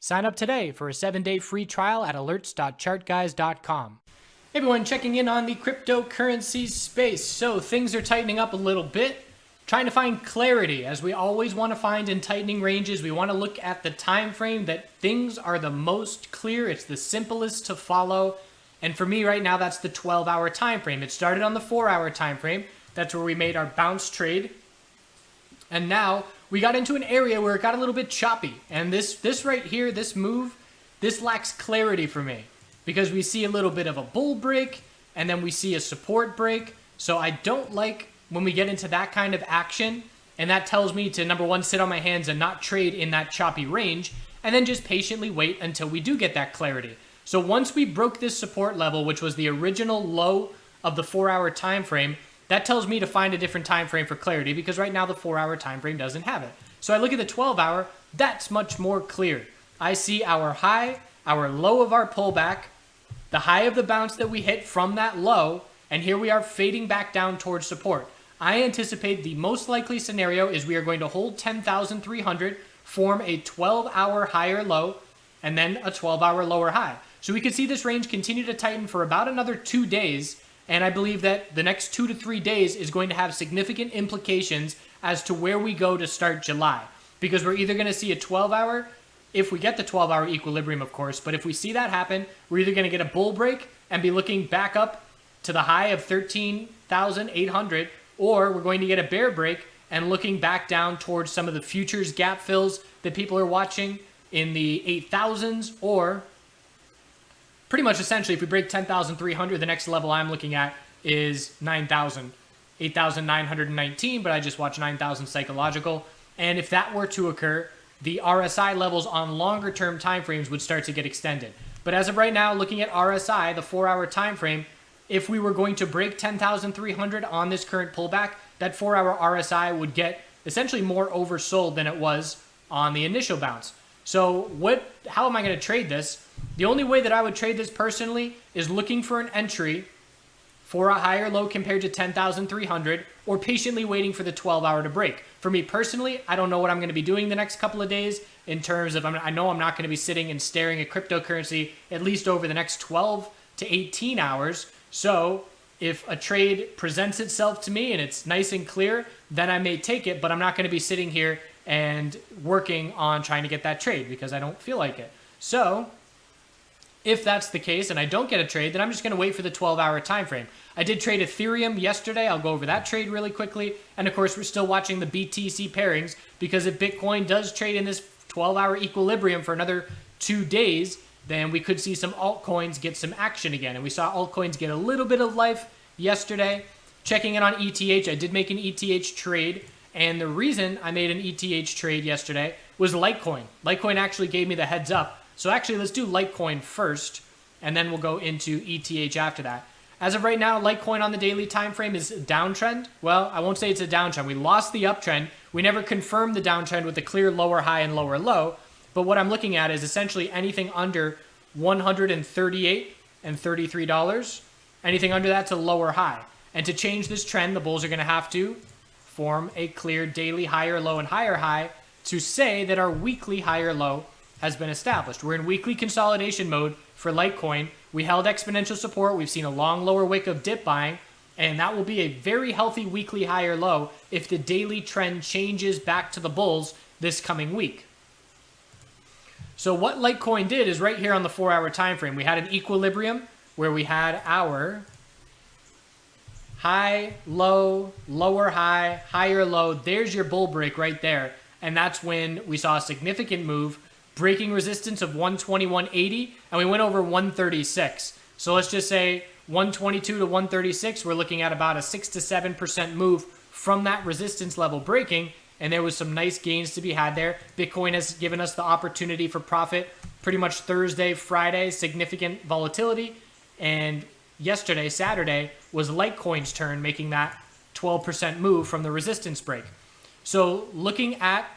Sign up today for a 7-day free trial at alerts.chartguys.com. Hey everyone, checking in on the cryptocurrency space. So things are tightening up a little bit. Trying to find clarity, as we always want to find in tightening ranges. We want to look at the time frame that things are the most clear. It's the simplest to follow. And for me right now, that's the 12-hour time frame. It started on the 4-hour time frame. That's where we made our bounce trade. And now we got into an area where it got a little bit choppy. And this right here, this move, this lacks clarity for me. Because we see a little bit of a bull break, and then we see a support break. So I don't like when we get into that kind of action, and that tells me to, number one, sit on my hands and not trade in that choppy range, and then just patiently wait until we do get that clarity. So once we broke this support level, which was the original low of the 4-hour time frame, that tells me to find a different time frame for clarity, because right now the 4-hour time frame doesn't have it. So I look at the 12-hour, that's much more clear. I see our high, our low of our pullback, the high of the bounce that we hit from that low, and here we are fading back down towards support. I anticipate the most likely scenario is we are going to hold 10,300, form a 12-hour higher low, and then a 12-hour lower high. So we could see this range continue to tighten for about another 2 days, and I believe that the next 2 to 3 days is going to have significant implications as to where we go to start July. Because we're either going to see a 12-hour, if we get the 12-hour equilibrium, of course, but if we see that happen, we're either going to get a bull break and be looking back up to the high of 13,800, or we're going to get a bear break and looking back down towards some of the futures gap fills that people are watching in the 8,000s, or pretty much essentially if we break 10,300, the next level I'm looking at is 9,000, 8,919, but I just watched 9,000 psychological. And if that were to occur, the RSI levels on longer term timeframes would start to get extended. But as of right now, looking at RSI, the 4-hour time frame, if we were going to break 10,300 on this current pullback, that 4-hour RSI would get essentially more oversold than it was on the initial bounce. So how am I going to trade this? The only way that I would trade this personally is looking for an entry for a higher low compared to 10,300, or patiently waiting for the 12-hour to break. For me personally, I don't know what I'm going to be doing the next couple of days in terms of, I know I'm not going to be sitting and staring at cryptocurrency at least over the next 12 to 18 hours. So if a trade presents itself to me and it's nice and clear, then I may take it, but I'm not going to be sitting here and working on trying to get that trade because I don't feel like it. So if that's the case and I don't get a trade, then I'm just going to wait for the 12-hour time frame. I did trade Ethereum yesterday. I'll go over that trade really quickly. And of course, we're still watching the BTC pairings, because if Bitcoin does trade in this 12-hour equilibrium for another 2 days, then we could see some altcoins get some action again. And we saw altcoins get a little bit of life yesterday. Checking in on ETH, I did make an ETH trade. And the reason I made an ETH trade yesterday was Litecoin. Litecoin actually gave me the heads up. So actually, let's do Litecoin first, and then we'll go into ETH after that. As of right now, Litecoin on the daily time frame is a downtrend. Well, I won't say it's a downtrend. We lost the uptrend. We never confirmed the downtrend with a clear lower high and lower low. But what I'm looking at is essentially anything under $138 and $33. Anything under that's a lower high. And to change this trend, the bulls are going to have to form a clear daily higher low and higher high to say that our weekly higher low has been established. We're in weekly consolidation mode for Litecoin. We held exponential support. We've seen a long lower wick of dip buying, and that will be a very healthy weekly higher low if the daily trend changes back to the bulls this coming week. So what Litecoin did is right here on the 4-hour time frame, we had an equilibrium where we had our high, low, lower high, higher low. There's your bull break right there. And that's when we saw a significant move, breaking resistance of 121.80, and we went over 136. So let's just say 122 to 136, we're looking at about a 6 to 7% move from that resistance level breaking, and there was some nice gains to be had there. Bitcoin has given us the opportunity for profit pretty much Thursday, Friday, significant volatility, and yesterday, Saturday, was Litecoin's turn, making that 12% move from the resistance break. So looking at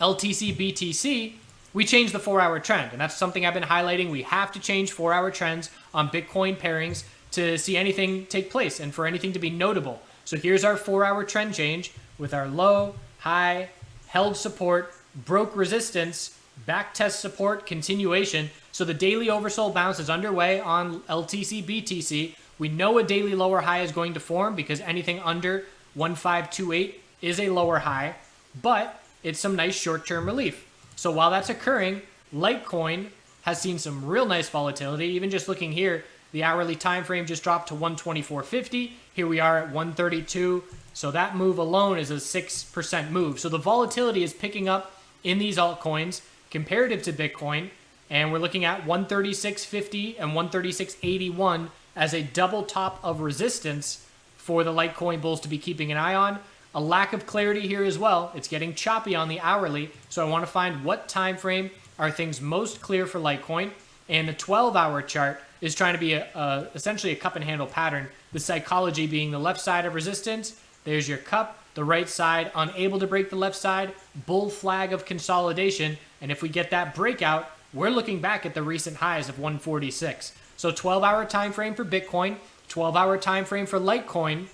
LTC BTC, we changed the 4-hour trend, and that's something I've been highlighting. We have to change 4-hour trends on Bitcoin pairings to see anything take place and for anything to be notable. So here's our 4-hour trend change with our low, high, held support, broke resistance, backtest support continuation. So the daily oversold bounce is underway on LTC BTC. We know a daily lower high is going to form because anything under 1528 is a lower high, but it's some nice short-term relief. So while that's occurring, Litecoin has seen some real nice volatility. Even just looking here, the hourly time frame just dropped to 124.50. Here we are at 132. So that move alone is a 6% move. So the volatility is picking up in these altcoins comparative to Bitcoin. And we're looking at 136.50 and 136.81 as a double top of resistance for the Litecoin bulls to be keeping an eye on. A lack of clarity here as well. It's getting choppy on the hourly. So I want to find what time frame are things most clear for Litecoin. And the 12-hour chart is trying to be essentially a cup and handle pattern. The psychology being the left side of resistance. There's your cup. The right side unable to break the left side. Bull flag of consolidation. And if we get that breakout, we're looking back at the recent highs of 146. So 12-hour time frame for Bitcoin. 12-hour time frame for Litecoin.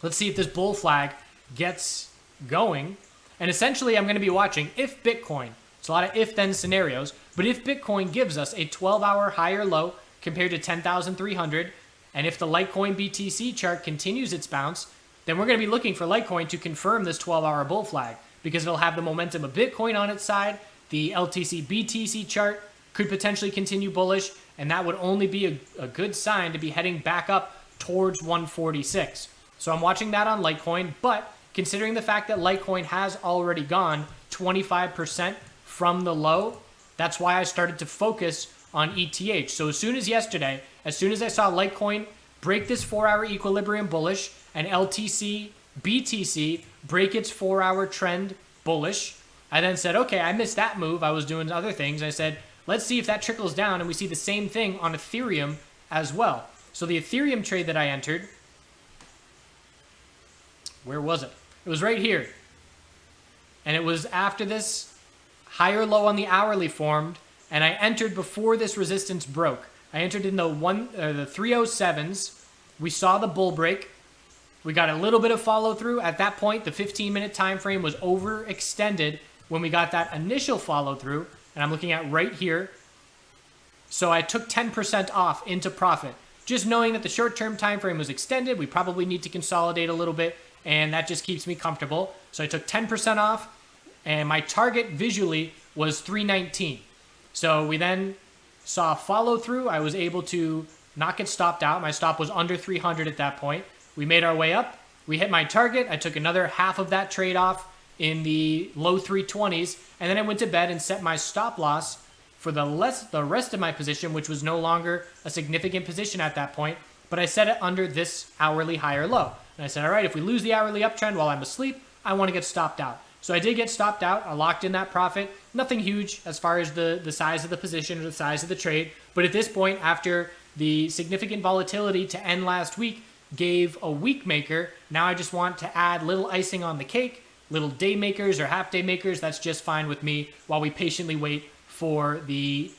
Let's see if this bull flag gets going. And essentially, I'm going to be watching if Bitcoin, it's a lot of if-then scenarios, but if Bitcoin gives us a 12-hour higher low compared to 10,300, and if the Litecoin BTC chart continues its bounce, then we're going to be looking for Litecoin to confirm this 12-hour bull flag because it'll have the momentum of Bitcoin on its side. The LTC BTC chart could potentially continue bullish, and that would only be a good sign to be heading back up towards 146. So I'm watching that on Litecoin, but considering the fact that Litecoin has already gone 25% from the low, that's why I started to focus on ETH. So as soon as yesterday, as soon as I saw Litecoin break this 4-hour equilibrium bullish and LTC BTC break its 4-hour trend bullish, I then said, okay, I missed that move. I was doing other things. I said, let's see if that trickles down and we see the same thing on Ethereum as well. So the Ethereum trade that I entered, where was it? It was right here. And it was after this higher low on the hourly formed, and I entered before this resistance broke. I entered in the 307s. We saw the bull break. We got a little bit of follow through. At that point, the 15-minute time frame was overextended when we got that initial follow through, and I'm looking at right here. So I took 10% off into profit, just knowing that the short-term time frame was extended. We probably need to consolidate a little bit, and that just keeps me comfortable. So I took 10% off, and my target visually was 319. So we then saw follow through. I was able to not get stopped out. My stop was under 300 at that point. We made our way up. We hit my target. I took another half of that trade off in the low 320s, and then I went to bed and set my stop loss for the rest of my position, which was no longer a significant position at that point, but I set it under this hourly higher low. And I said, all right, if we lose the hourly uptrend while I'm asleep, I want to get stopped out. So I did get stopped out. I locked in that profit. Nothing huge as far as the size of the position or the size of the trade. But at this point, after the significant volatility to end last week gave a week maker, now I just want to add little icing on the cake, little day makers or half day makers. That's just fine with me while we patiently wait for the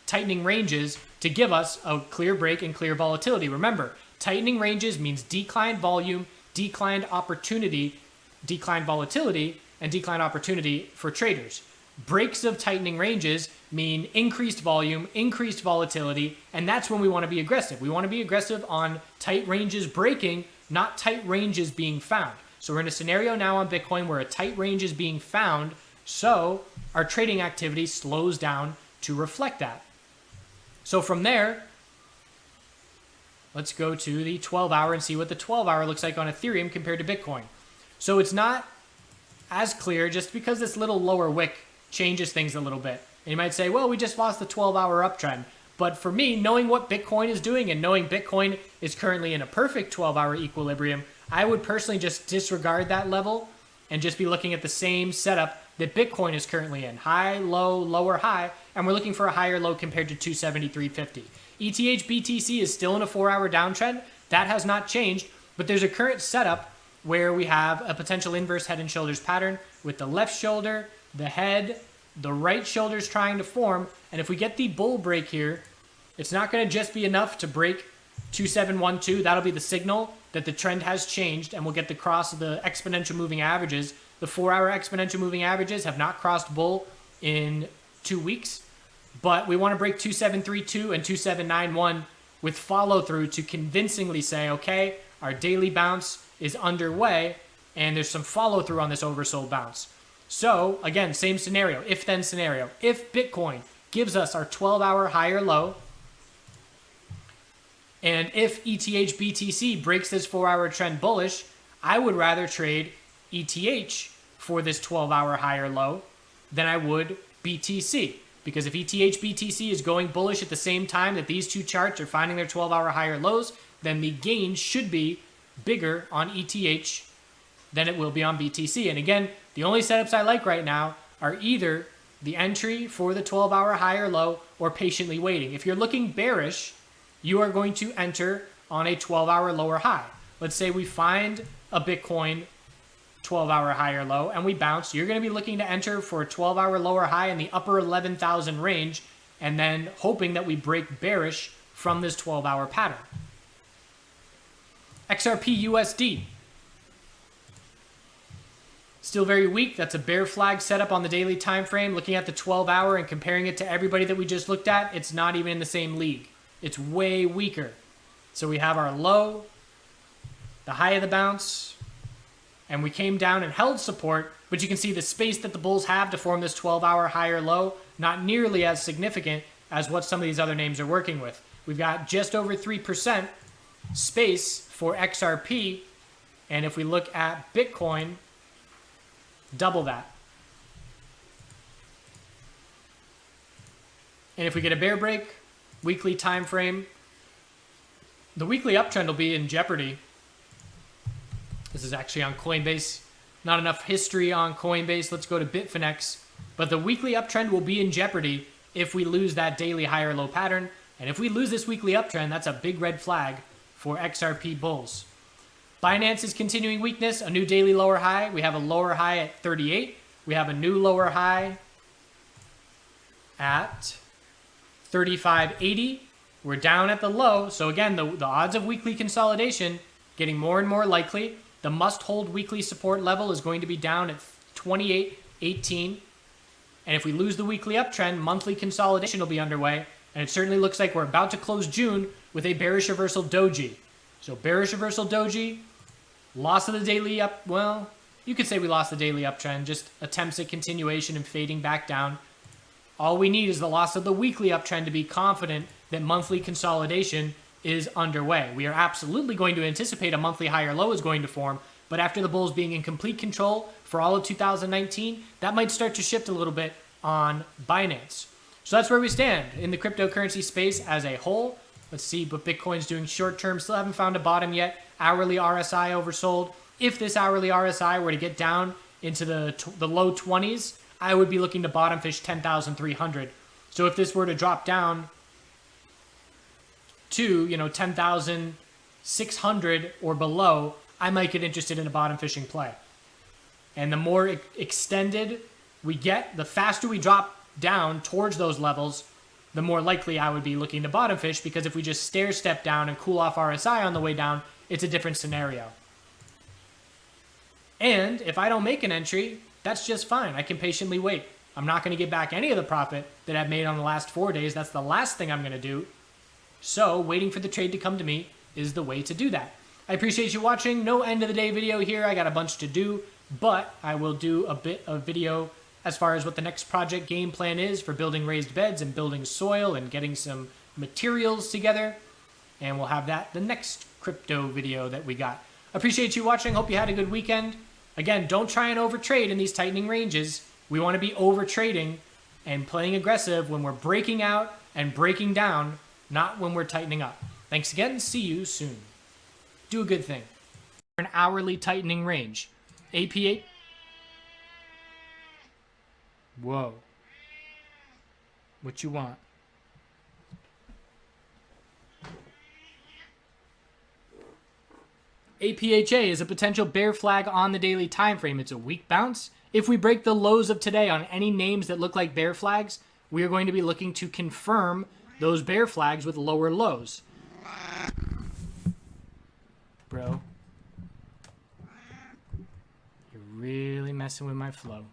tightening ranges to give us a clear break and clear volatility. Remember, tightening ranges means declined volume, declined opportunity, declined volatility, and declined opportunity for traders. Breaks of tightening ranges mean increased volume, increased volatility, and that's when we want to be aggressive. We want to be aggressive on tight ranges breaking, not tight ranges being found. So we're in a scenario now on Bitcoin where a tight range is being found, so our trading activity slows down to reflect that. So from there, let's go to the 12-hour and see what the 12-hour looks like on Ethereum compared to Bitcoin. So it's not as clear just because this little lower wick changes things a little bit. And you might say, well, we just lost the 12-hour uptrend. But for me, knowing what Bitcoin is doing and knowing Bitcoin is currently in a perfect 12-hour equilibrium, I would personally just disregard that level and just be looking at the same setup that Bitcoin is currently in. High, low, lower, high, and we're looking for a higher low compared to 273.50. ETH BTC is still in a 4-hour downtrend. That has not changed, but there's a current setup where we have a potential inverse head and shoulders pattern with the left shoulder, the head, the right shoulders trying to form. And if we get the bull break here, it's not going to just be enough to break 2712. That'll be the signal that the trend has changed, and we'll get the cross of the exponential moving averages. The 4-hour exponential moving averages have not crossed bull in 2 weeks. But we want to break 2732 and 2791 with follow through to convincingly say, okay, our daily bounce is underway and there's some follow through on this oversold bounce. So again, same scenario, if then scenario. If Bitcoin gives us our 12-hour higher low, and if ETH BTC breaks this 4-hour trend bullish, I would rather trade ETH for this 12-hour higher low than I would BTC. Because if ETH BTC is going bullish at the same time that these two charts are finding their 12-hour higher lows, then the gain should be bigger on ETH than it will be on BTC. And again, the only setups I like right now are either the entry for the 12-hour higher low or patiently waiting. If you're looking bearish, you are going to enter on a 12-hour lower high. Let's say we find a Bitcoin 12-hour higher low and we bounce. You're going to be looking to enter for a 12-hour lower high in the upper 11,000 range and then hoping that we break bearish from this 12-hour pattern. XRP USD. Still very weak. That's a bear flag setup on the daily time frame. Looking at the 12-hour and comparing it to everybody that we just looked at, it's not even in the same league. It's way weaker. So we have our low, the high of the bounce, and we came down and held support, but you can see the space that the bulls have to form this 12-hour higher low, not nearly as significant as what some of these other names are working with. We've got just over 3% space for XRP, and if we look at Bitcoin, double that. And if we get a bear break, weekly time frame, the weekly uptrend will be in jeopardy. This is actually on Coinbase. Not enough history on Coinbase. Let's go to Bitfinex. But the weekly uptrend will be in jeopardy if we lose that daily higher low pattern. And if we lose this weekly uptrend, that's a big red flag for XRP bulls. Binance is continuing weakness, a new daily lower high. We have a lower high at 38. We have a new lower high at 35.80. We're down at the low. So again, the odds of weekly consolidation getting more and more likely. The must-hold weekly support level is going to be down at 28.18. And if we lose the weekly uptrend, monthly consolidation will be underway. And it certainly looks like we're about to close June with a bearish reversal doji. So bearish reversal doji, loss of the daily up, well, you could say we lost the daily uptrend, just attempts at continuation and fading back down. All we need is the loss of the weekly uptrend to be confident that monthly consolidation is underway. We are absolutely going to anticipate a monthly higher low is going to form, but after the bulls being in complete control for all of 2019, that might start to shift a little bit on Binance. So that's where we stand in the cryptocurrency space as a whole. Let's see what Bitcoin's doing short term. Still haven't found a bottom yet. Hourly RSI oversold. If this hourly RSI were to get down into the low 20s, I would be looking to bottom fish 10,300. So if this were to drop down to, 10,600 or below, I might get interested in a bottom fishing play. And the more extended we get, the faster we drop down towards those levels, the more likely I would be looking to bottom fish, because if we just stair step down and cool off RSI on the way down, it's a different scenario. And if I don't make an entry, that's just fine. I can patiently wait. I'm not going to get back any of the profit that I've made on the last 4 days. That's the last thing I'm going to do. So waiting for the trade to come to me is the way to do that. I appreciate you watching. No end of the day video here. I got a bunch to do, but I will do a bit of video as far as what the next project game plan is for building raised beds and building soil and getting some materials together. And we'll have that the next crypto video that we got. Appreciate you watching. Hope you had a good weekend. Again, don't try and overtrade in these tightening ranges. We want to be overtrading and playing aggressive when we're breaking out and breaking down, not when we're tightening up. Thanks again. See you soon. Do a good thing. An hourly tightening range. APA. Whoa. What you want? APHA is a potential bear flag on the daily time frame. It's a weak bounce. If we break the lows of today on any names that look like bear flags, we are going to be looking to confirm those bear flags with lower lows. Bro, you're really messing with my flow.